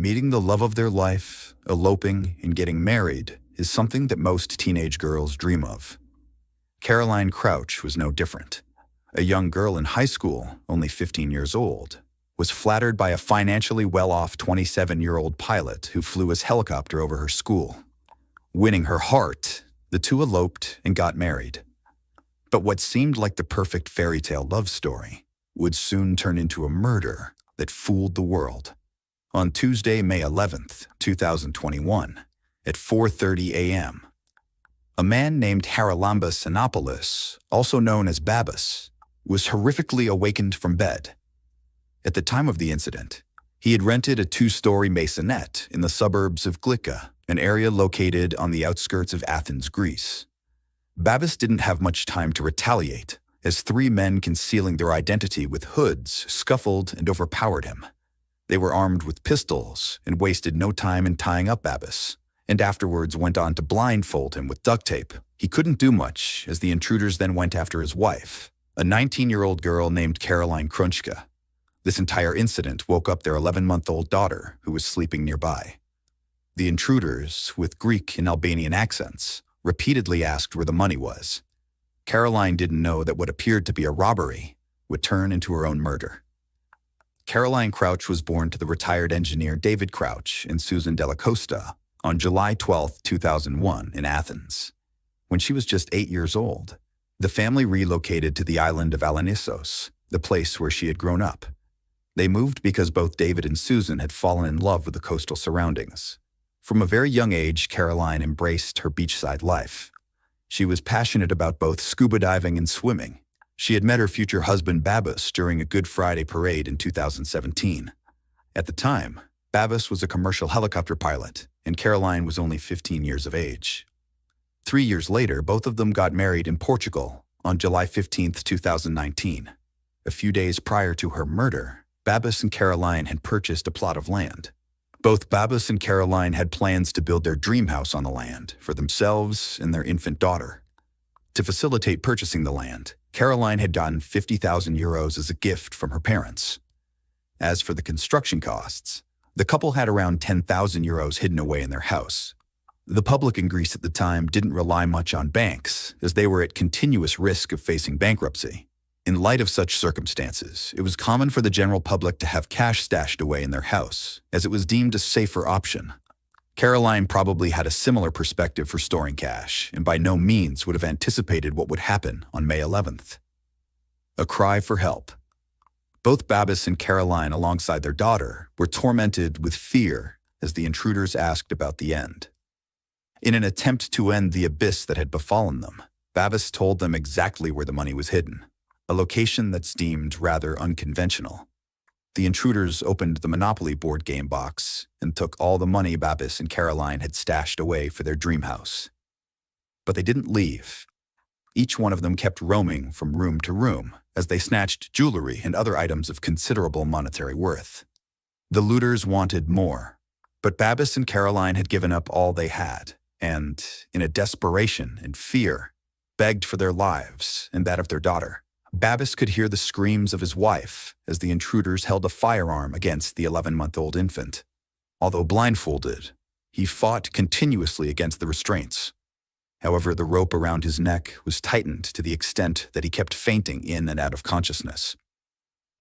Meeting the love of their life, eloping, and getting married is something that most teenage girls dream of. Caroline Crouch was no different. A young girl in high school, only 15 years old, was flattered by a financially well-off 27-year-old pilot who flew his helicopter over her school. Winning her heart, the two eloped and got married. But what seemed like the perfect fairy tale love story would soon turn into a murder that fooled the world. On Tuesday, May 11th, 2021, at 4:30 a.m., a man named Haralambos Anopoulos, also known as Babis, was horrifically awakened from bed. At the time of the incident, he had rented a 2-story maisonette in the suburbs of Glika, an area located on the outskirts of Athens, Greece. Babis didn't have much time to retaliate, as 3 men concealing their identity with hoods scuffled and overpowered him. They were armed with pistols and wasted no time in tying up Babis, and afterwards went on to blindfold him with duct tape. He couldn't do much, as the intruders then went after his wife, a 19-year-old girl named Caroline Krunchka. This entire incident woke up their 11-month-old daughter, who was sleeping nearby. The intruders, with Greek and Albanian accents, repeatedly asked where the money was. Caroline didn't know that what appeared to be a robbery would turn into her own murder. Caroline Crouch was born to the retired engineer David Crouch and Susan Della Costa on July 12, 2001, in Athens. When she was just 8 years old, the family relocated to the island of Alanissos, the place where she had grown up. They moved because both David and Susan had fallen in love with the coastal surroundings. From a very young age, Caroline embraced her beachside life. She was passionate about both scuba diving and swimming. She had met her future husband Babis during a Good Friday parade in 2017. At the time, Babis was a commercial helicopter pilot, and Caroline was only 15 years of age. 3 years later, both of them got married in Portugal on July 15, 2019. A few days prior to her murder, Babis and Caroline had purchased a plot of land. Both Babis and Caroline had plans to build their dream house on the land for themselves and their infant daughter. To facilitate purchasing the land, Caroline had gotten 50,000 euros as a gift from her parents. As for the construction costs, the couple had around 10,000 euros hidden away in their house. The public in Greece at the time didn't rely much on banks, as they were at continuous risk of facing bankruptcy. In light of such circumstances, it was common for the general public to have cash stashed away in their house, as it was deemed a safer option. Caroline probably had a similar perspective for storing cash, and by no means would have anticipated what would happen on May 11th. A cry for help. Both Babis and Caroline, alongside their daughter, were tormented with fear as the intruders asked about the end. In an attempt to end the abyss that had befallen them, Babis told them exactly where the money was hidden, a location that's deemed rather unconventional. The intruders opened the Monopoly board game box and took all the money Babis and Caroline had stashed away for their dream house. But they didn't leave. Each one of them kept roaming from room to room as they snatched jewelry and other items of considerable monetary worth. The looters wanted more, but Babis and Caroline had given up all they had and, in a desperation and fear, begged for their lives and that of their daughter. Babis could hear the screams of his wife as the intruders held a firearm against the 11-month-old infant. Although blindfolded, he fought continuously against the restraints. However, the rope around his neck was tightened to the extent that he kept fainting in and out of consciousness.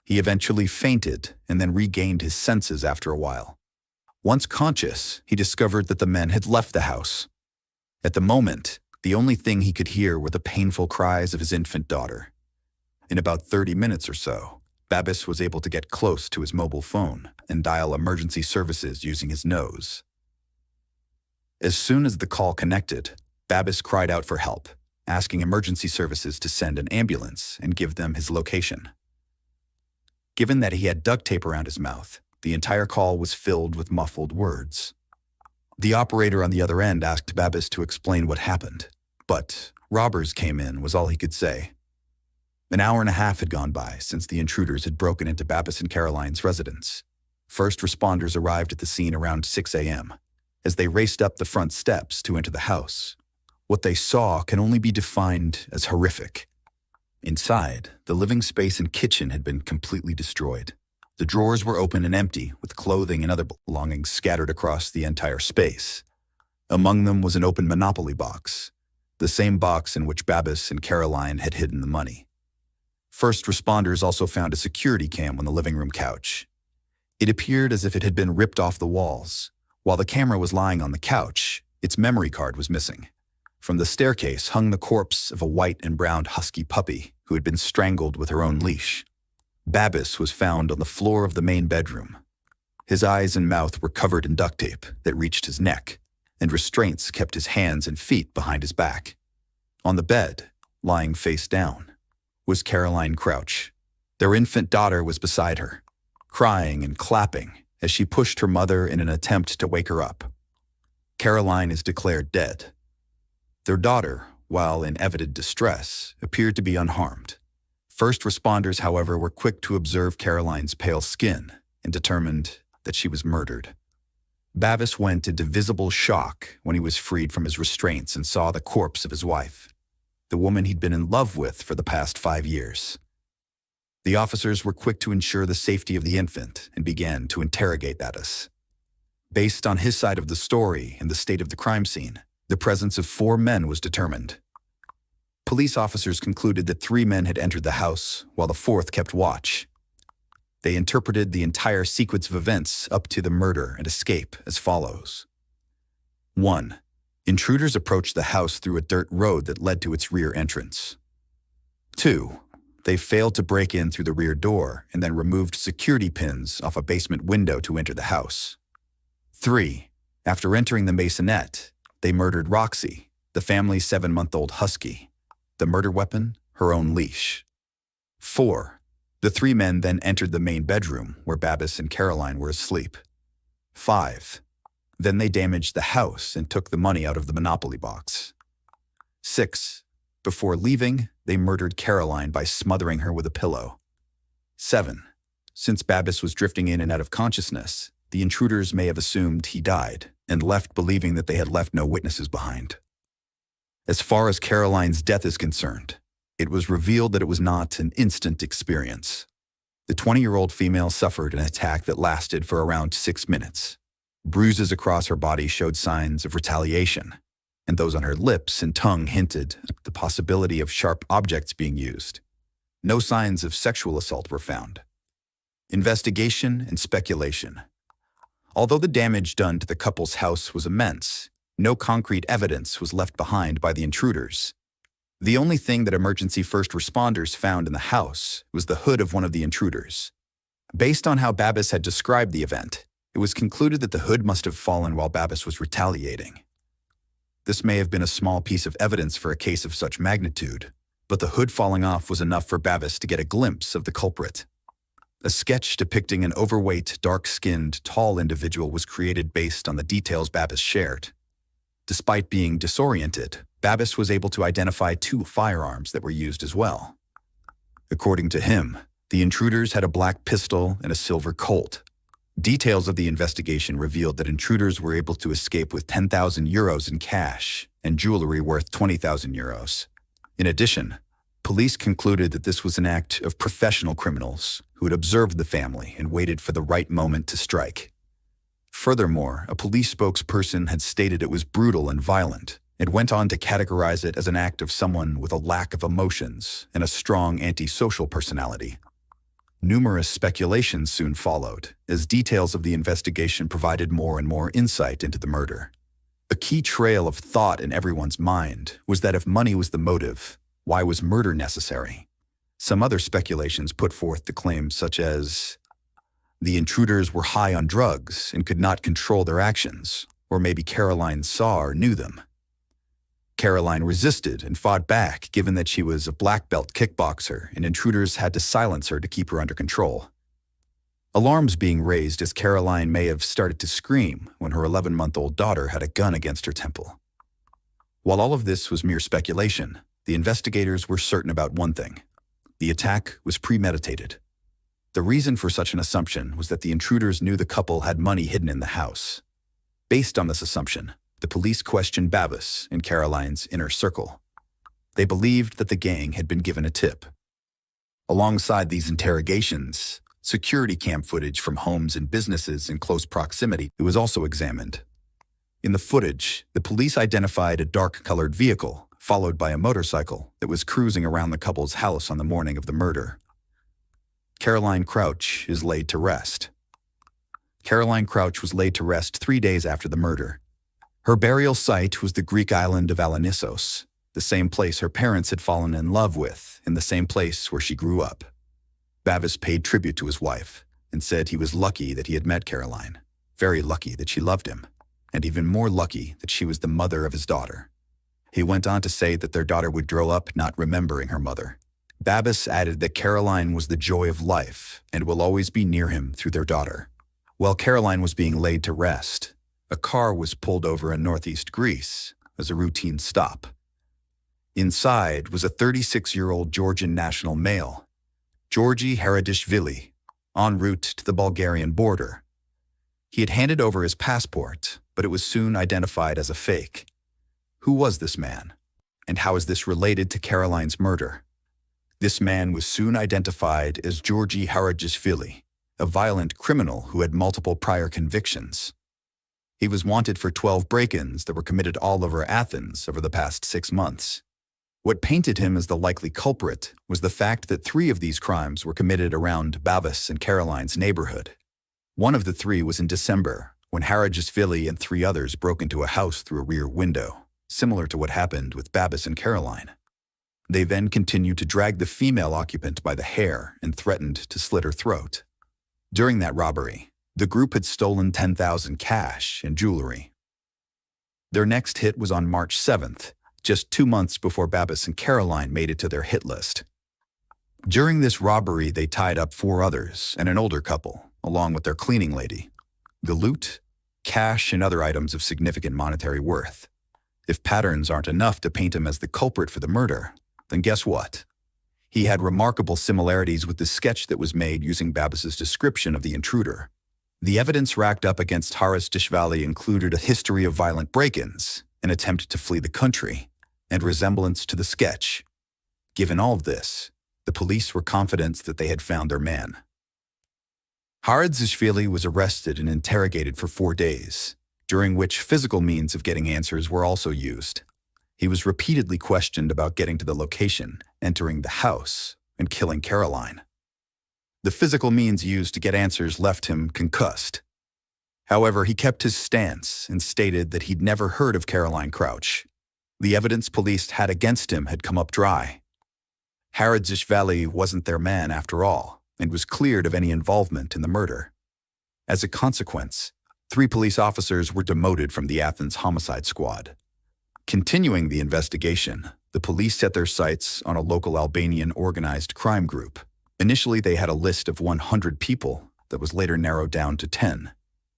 He eventually fainted and then regained his senses after a while. Once conscious, he discovered that the men had left the house. At the moment, the only thing he could hear were the painful cries of his infant daughter. In about 30 minutes or so, Babis was able to get close to his mobile phone and dial emergency services using his nose. As soon as the call connected, Babis cried out for help, asking emergency services to send an ambulance and give them his location. Given that he had duct tape around his mouth, the entire call was filled with muffled words. The operator on the other end asked Babis to explain what happened, but "robbers came in" was all he could say. An hour and a half had gone by since the intruders had broken into Babis and Caroline's residence. First responders arrived at the scene around 6 a.m. As they raced up the front steps to enter the house, what they saw can only be defined as horrific. Inside, the living space and kitchen had been completely destroyed. The drawers were open and empty, with clothing and other belongings scattered across the entire space. Among them was an open Monopoly box, the same box in which Babis and Caroline had hidden the money. First responders also found a security cam on the living room couch. It appeared as if it had been ripped off the walls. While the camera was lying on the couch, its memory card was missing. From the staircase hung the corpse of a white and brown husky puppy who had been strangled with her own leash. Babis was found on the floor of the main bedroom. His eyes and mouth were covered in duct tape that reached his neck, and restraints kept his hands and feet behind his back. On the bed, lying face down, was Caroline Crouch. Their infant daughter was beside her, crying and clapping as she pushed her mother in an attempt to wake her up. Caroline is declared dead. Their daughter, while in evident distress, appeared to be unharmed. First responders, however, were quick to observe Caroline's pale skin and determined that she was murdered. Babis went into visible shock when he was freed from his restraints and saw the corpse of his wife, the woman he'd been in love with for the past 5 years. The officers were quick to ensure the safety of the infant and began to interrogate Babis. Based on his side of the story and the state of the crime scene, the presence of 4 men was determined. Police officers concluded that 3 men had entered the house while the 4th kept watch. They interpreted the entire sequence of events up to the murder and escape as follows. 1. Intruders approached the house through a dirt road that led to its rear entrance. 2. They failed to break in through the rear door and then removed security pins off a basement window to enter the house. 3. After entering the maisonette, they murdered Roxy, the family's 7-month-old husky. The murder weapon, her own leash. 4. The 3 men then entered the main bedroom where Babis and Caroline were asleep. 5. Then they damaged the house and took the money out of the Monopoly box. 6. Before leaving, they murdered Caroline by smothering her with a pillow. 7. Since Babis was drifting in and out of consciousness, the intruders may have assumed he died and left believing that they had left no witnesses behind. As far as Caroline's death is concerned, it was revealed that it was not an instant experience. The 20-year-old female suffered an attack that lasted for around 6 minutes. Bruises across her body showed signs of retaliation, and those on her lips and tongue hinted at the possibility of sharp objects being used. No signs of sexual assault were found. Investigation and speculation. Although the damage done to the couple's house was immense, no concrete evidence was left behind by the intruders. The only thing that emergency first responders found in the house was the hood of one of the intruders. Based on how Babis had described the event, it was concluded that the hood must have fallen while Babis was retaliating. This may have been a small piece of evidence for a case of such magnitude, but the hood falling off was enough for Babis to get a glimpse of the culprit. A sketch depicting an overweight, dark-skinned, tall individual was created based on the details Babis shared. Despite being disoriented, Babis was able to identify 2 firearms that were used as well. According to him, the intruders had a black pistol and a silver Colt. Details of the investigation revealed that intruders were able to escape with 10,000 euros in cash and jewelry worth 20,000 euros. In addition, police concluded that this was an act of professional criminals who had observed the family and waited for the right moment to strike. Furthermore, a police spokesperson had stated it was brutal and violent, and went on to categorize it as an act of someone with a lack of emotions and a strong antisocial personality. Numerous speculations soon followed, as details of the investigation provided more and more insight into the murder. A key trail of thought in everyone's mind was that if money was the motive, why was murder necessary? Some other speculations put forth the claims such as, the intruders were high on drugs and could not control their actions, or maybe Caroline saw or knew them. Caroline resisted and fought back given that she was a black belt kickboxer and intruders had to silence her to keep her under control. Alarms being raised as Caroline may have started to scream when her 11-month-old daughter had a gun against her temple. While all of this was mere speculation, the investigators were certain about one thing. The attack was premeditated. The reason for such an assumption was that the intruders knew the couple had money hidden in the house. Based on this assumption, the police questioned Babis and Caroline's inner circle. They believed that the gang had been given a tip. Alongside these interrogations, Security cam footage from homes and businesses in close proximity was also examined. In the footage, the police identified a dark-colored vehicle, followed by a motorcycle that was cruising around the couple's house on the morning of the murder. Caroline Crouch is laid to rest. Caroline Crouch was laid to rest 3 days after the murder. Her burial site was the Greek island of Alonissos, the same place her parents had fallen in love with, and the same place where she grew up. Bavis paid tribute to his wife and said he was lucky that he had met Caroline, very lucky that she loved him, and even more lucky that she was the mother of his daughter. He went on to say that their daughter would grow up not remembering her mother. Bavis added that Caroline was the joy of life and will always be near him through their daughter. While Caroline was being laid to rest, a car was pulled over in northeast Greece as a routine stop. Inside was a 36-year-old Georgian national male, Georgi Haradishvili, en route to the Bulgarian border. He had handed over his passport, but it was soon identified as a fake. Who was this man? And how is this related to Caroline's murder? This man was soon identified as Georgi Haradishvili, a violent criminal who had multiple prior convictions. He was wanted for 12 break-ins that were committed all over Athens over the past 6 months. What painted him as the likely culprit was the fact that 3 of these crimes were committed around Bavis and Caroline's neighborhood. One of the 3 was in December, when Haradishvili and 3 others broke into a house through a rear window, similar to what happened with Bavis and Caroline. They then continued to drag the female occupant by the hair and threatened to slit her throat. During that robbery, the group had stolen $10,000 cash and jewelry. Their next hit was on March 7th, just 2 months before Bavis and Caroline made it to their hit list. During this robbery, they tied up 4 others and an older couple, along with their cleaning lady. The loot, cash, and other items of significant monetary worth. If patterns aren't enough to paint him as the culprit for the murder, then guess what? He had remarkable similarities with the sketch that was made using Bavis's description of the intruder. The evidence racked up against Haradishvili included a history of violent break-ins, an attempt to flee the country, and resemblance to the sketch. Given all of this, the police were confident that they had found their man. Haradishvili was arrested and interrogated for 4 days, during which physical means of getting answers were also used. He was repeatedly questioned about getting to the location, entering the house, and killing Caroline. The physical means used to get answers left him concussed. However, he kept his stance and stated that he'd never heard of Caroline Crouch. The evidence police had against him had come up dry. Haradishvili wasn't their man after all, and was cleared of any involvement in the murder. As a consequence, 3 police officers were demoted from the Athens homicide squad. Continuing the investigation, the police set their sights on a local Albanian organized crime group. Initially, they had a list of 100 people that was later narrowed down to 10.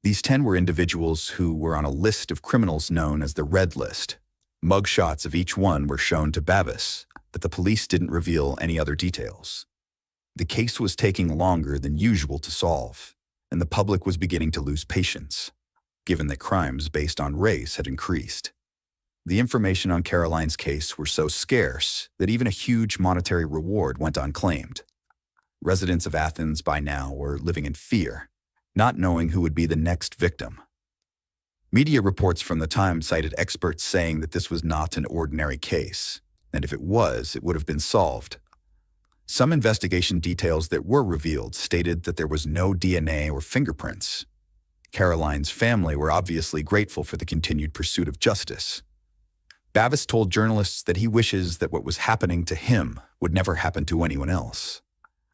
These 10 were individuals who were on a list of criminals known as the Red List. Mugshots of each one were shown to Bavis, but the police didn't reveal any other details. The case was taking longer than usual to solve, and the public was beginning to lose patience, given that crimes based on race had increased. The information on Caroline's case were so scarce that even a huge monetary reward went unclaimed. Residents of Athens by now were living in fear, not knowing who would be the next victim. Media reports from the time cited experts saying that this was not an ordinary case, and if it was, it would have been solved. Some investigation details that were revealed stated that there was no DNA or fingerprints. Caroline's family were obviously grateful for the continued pursuit of justice. Bavis told journalists that he wishes that what was happening to him would never happen to anyone else.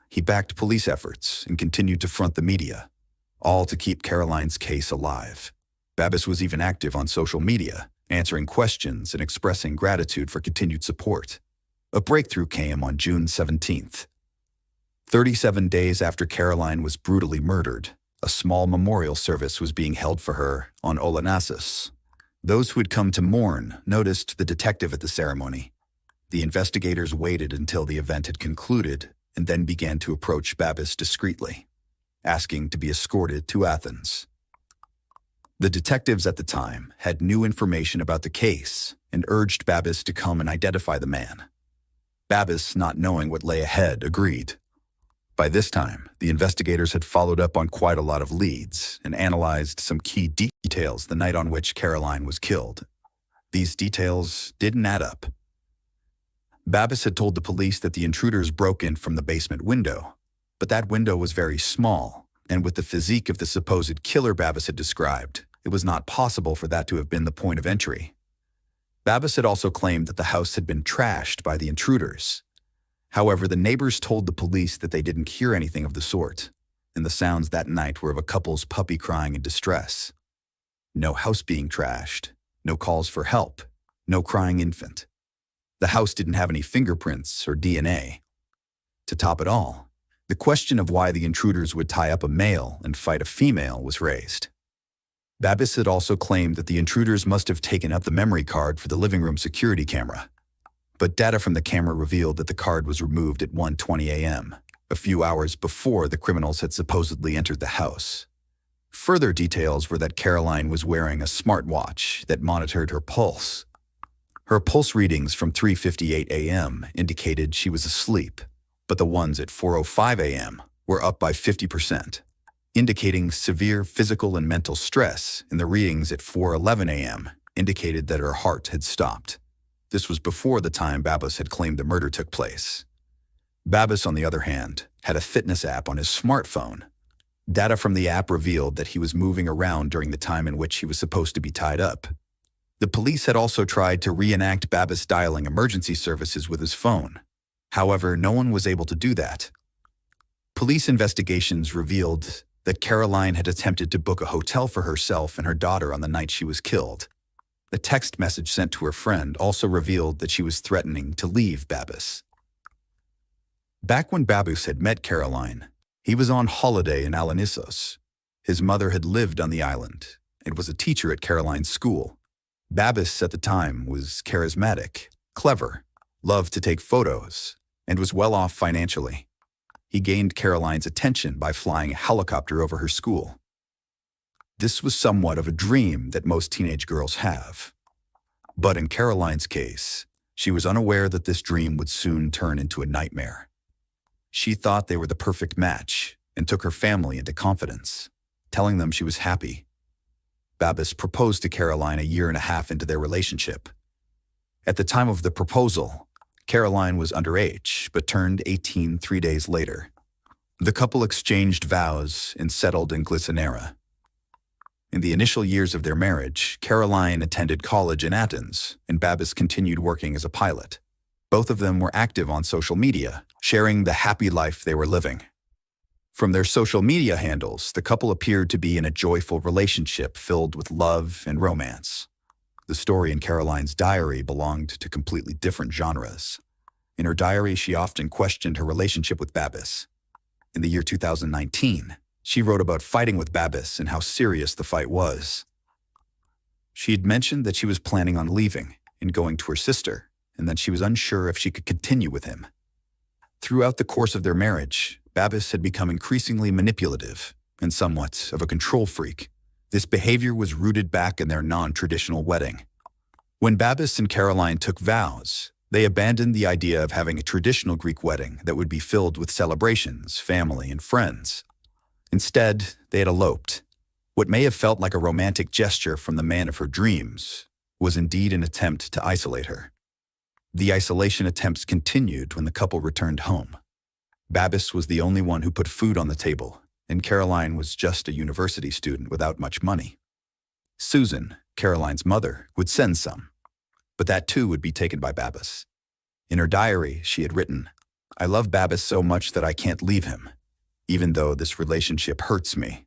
He backed police efforts and continued to front the media, all to keep Caroline's case alive. Bavis was even active on social media, answering questions and expressing gratitude for continued support. A breakthrough came on June 17th. 37 days after Caroline was brutally murdered, a small memorial service was being held for her on Alonissos. Those who had come to mourn noticed the detective at the ceremony. The investigators waited until the event had concluded and then began to approach Bavis discreetly, asking to be escorted to Athens. The detectives at the time had new information about the case and urged Bavis to come and identify the man. Bavis, not knowing what lay ahead, agreed. By this time, the investigators had followed up on quite a lot of leads and analyzed some key details the night on which Caroline was killed. These details didn't add up. Babis had told the police that the intruders broke in from the basement window, but that window was very small, and with the physique of the supposed killer Babis had described, it was not possible for that to have been the point of entry. Babis had also claimed that the house had been trashed by the intruders. However, the neighbors told the police that they didn't hear anything of the sort, and the sounds that night were of a couple's puppy crying in distress. No house being trashed, no calls for help, no crying infant. The house didn't have any fingerprints or DNA. To top it all, the question of why the intruders would tie up a male and fight a female was raised. Babis had also claimed that the intruders must have taken out the memory card for the living room security camera, but data from the camera revealed that the card was removed at 1:20 a.m., a few hours before the criminals had supposedly entered the house. Further details were that Caroline was wearing a smartwatch that monitored her pulse. Her pulse readings from 3:58 a.m. indicated she was asleep, but the ones at 4:05 a.m. were up by 50%, indicating severe physical and mental stress, and the readings at 4:11 a.m. indicated that her heart had stopped. This was before the time Babis had claimed the murder took place. Babis, on the other hand, had a fitness app on his smartphone. Data from the app revealed that he was moving around during the time in which he was supposed to be tied up. The police had also tried to reenact Babis dialing emergency services with his phone. However, no one was able to do that. Police investigations revealed that Caroline had attempted to book a hotel for herself and her daughter on the night she was killed. The text message sent to her friend also revealed that she was threatening to leave Babis. Back when Babis had met Caroline, he was on holiday in Alanissos. His mother had lived on the island and was a teacher at Caroline's school. Babis at the time was charismatic, clever, loved to take photos, and was well off financially. He gained Caroline's attention by flying a helicopter over her school. This was somewhat of a dream that most teenage girls have. But in Caroline's case, she was unaware that this dream would soon turn into a nightmare. She thought they were the perfect match and took her family into confidence, telling them she was happy. Babis proposed to Caroline a year and a half into their relationship. At the time of the proposal, Caroline was underage, but turned 18 3 days later. The couple exchanged vows and settled in Glycinera. In the initial years of their marriage, Caroline attended college in Athens, and Babis continued working as a pilot. Both of them were active on social media, sharing the happy life they were living. From their social media handles, the couple appeared to be in a joyful relationship filled with love and romance. The story in Caroline's diary belonged to completely different genres. In her diary, she often questioned her relationship with Babis. In the year 2019, she wrote about fighting with Babis and how serious the fight was. She had mentioned that she was planning on leaving and going to her sister, and that she was unsure if she could continue with him. Throughout the course of their marriage, Babis had become increasingly manipulative and somewhat of a control freak. This behavior was rooted back in their non-traditional wedding. When Babis and Caroline took vows, they abandoned the idea of having a traditional Greek wedding that would be filled with celebrations, family, and friends. Instead, they had eloped. What may have felt like a romantic gesture from the man of her dreams was indeed an attempt to isolate her. The isolation attempts continued when the couple returned home. Babis was the only one who put food on the table, and Caroline was just a university student without much money. Susan, Caroline's mother, would send some, but that too would be taken by Babis. In her diary, she had written, "I love Babis so much that I can't leave him, even though this relationship hurts me."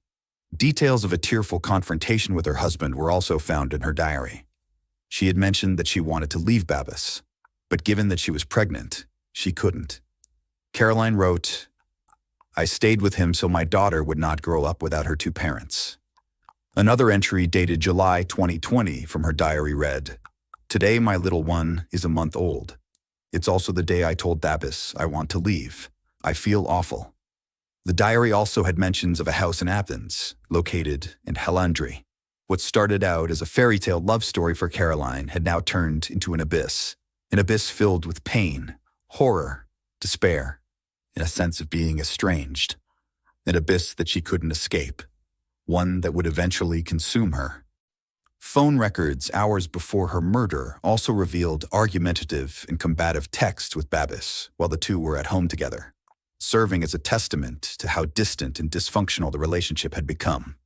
Details of a tearful confrontation with her husband were also found in her diary. She had mentioned that she wanted to leave Babis, but given that she was pregnant, she couldn't. Caroline wrote, "I stayed with him so my daughter would not grow up without her two parents." Another entry dated July 2020 from her diary read, "Today my little one is a month old. It's also the day I told Babis I want to leave. I feel awful." The diary also had mentions of a house in Athens, located in Halandri. What started out as a fairy tale love story for Caroline had now turned into an abyss filled with pain, horror, despair. in a sense of being estranged, an abyss that she couldn't escape, one that would eventually consume her. Phone records hours before her murder also revealed argumentative and combative texts with Babis while the two were at home together, serving as a testament to how distant and dysfunctional the relationship had become.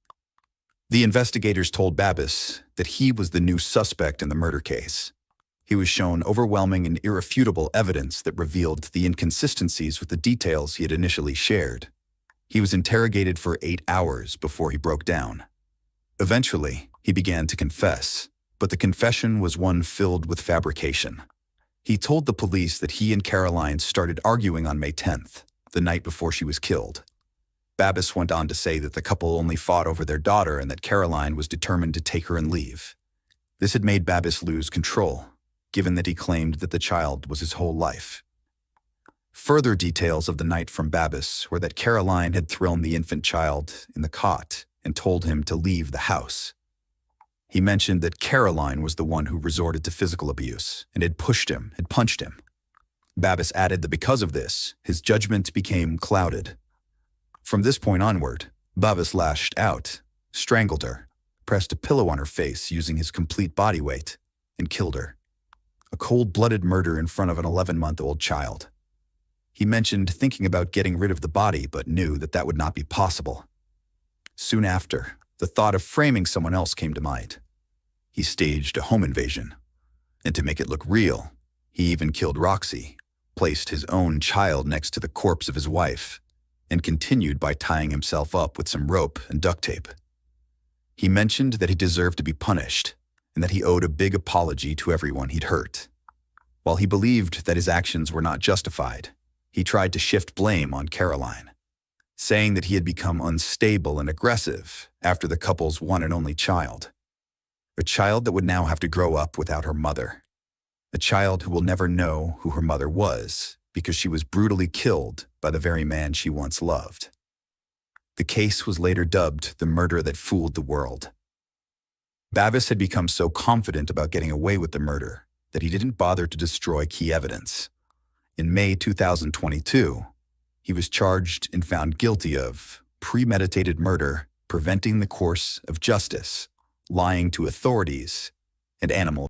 The investigators told Babis that he was the new suspect in the murder case. He was shown overwhelming and irrefutable evidence that revealed the inconsistencies with the details he had initially shared. He was interrogated for 8 hours before he broke down. Eventually, he began to confess, but the confession was one filled with fabrication. He told the police that he and Caroline started arguing on May 10th, the night before she was killed. Babis went on to say that the couple only fought over their daughter and that Caroline was determined to take her and leave. This had made Babis lose control, given that he claimed that the child was his whole life. Further details of the night from Babis were that Caroline had thrown the infant child in the cot and told him to leave the house. He mentioned that Caroline was the one who resorted to physical abuse and had punched him. Babis added that because of this, his judgment became clouded. From this point onward, Babis lashed out, strangled her, pressed a pillow on her face using his complete body weight, and killed her. A cold-blooded murder in front of an 11-month-old child. He mentioned thinking about getting rid of the body but knew that that would not be possible. Soon after, the thought of framing someone else came to mind. He staged a home invasion. And to make it look real, he even killed Roxy, placed his own child next to the corpse of his wife, and continued by tying himself up with some rope and duct tape. He mentioned that he deserved to be punished, and that he owed a big apology to everyone he'd hurt. While he believed that his actions were not justified, he tried to shift blame on Caroline, saying that he had become unstable and aggressive after the couple's one and only child. A child that would now have to grow up without her mother. A child who will never know who her mother was because she was brutally killed by the very man she once loved. The case was later dubbed the murder that fooled the world. Babis had become so confident about getting away with the murder that he didn't bother to destroy key evidence. In May 2022, he was charged and found guilty of premeditated murder, preventing the course of justice, lying to authorities, and animal